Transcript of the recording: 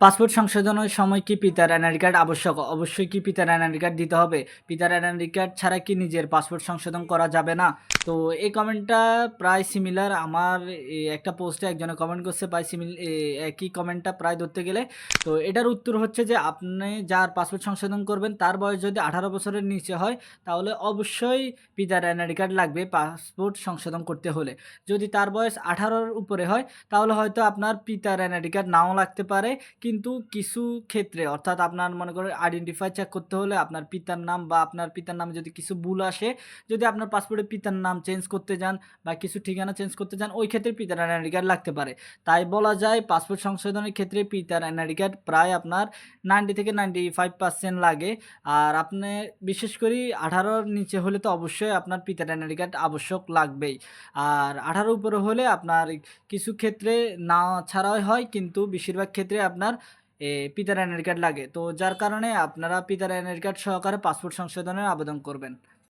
Passport সংশোধনের সময় কি পিতার এনআইডি কার্ড আবশ্যক? অবশ্যই কি পিতার এনআইডি কার্ড দিতে হবে? পিতার এনআইডি কার্ড ছাড়া কি নিজের পাসপোর্ট সংশোধন করা যাবে না? তো এই কমেন্টটা প্রায় সিমিলার আমার একটা পোস্টে একজনে কমেন্ট করছে প্রায় একই কমেন্টটা প্রায় ধরতে গেলে। তো এটার উত্তর হচ্ছে যে আপনি যার পাসপোর্ট সংশোধন করবেন তার বয়স যদি 18 বছরের নিচে হয় তাহলে অবশ্যই পিতার এনআইডি কার্ড লাগবে পাসপোর্ট সংশোধন করতে হলে। যদি তার বয়স 18 র উপরে হয় তাহলে হয়তো আপনার পিতার এনআইডি কার্ড নাও লাগতে পারে। কিন্তু কিছু ক্ষেত্রে অর্থাৎ আপনার মনে করেন আইডেন্টিফাই চেক করতে হলে আপনার পিতার নাম বা আপনার পিতার নামে যদি কিছু ভুল আসে, যদি আপনার পাসপোর্টে পিতার নাম চেঞ্জ করতে যান বা কিছু ঠিকানা চেঞ্জ করতে যান, ওই ক্ষেত্রে পিতার এনআইডি কার্ড লাগতে পারে। তাই বলা যায় পাসপোর্ট সংশোধনের ক্ষেত্রে পিতার এনআইডি কার্ড প্রায় আপনার 90 থেকে 95% লাগে। আর আপনি বিশেষ করে 18 র নিচে হলে তো অবশ্যই আপনার পিতার এনআইডি কার্ড আবশ্যক লাগবেই। আর 18 উপরে হলে আপনার কিছু ক্ষেত্রে না ছাড়াই হয়, কিন্তু বেশিরভাগ ক্ষেত্রে আপনার পিতার এনআইডি কার্ড লাগে। তো যার কারণে আপনারা পিতার এনআইডি কার্ড সহকারে পাসপোর্ট সংশোধনের আবেদন করবেন।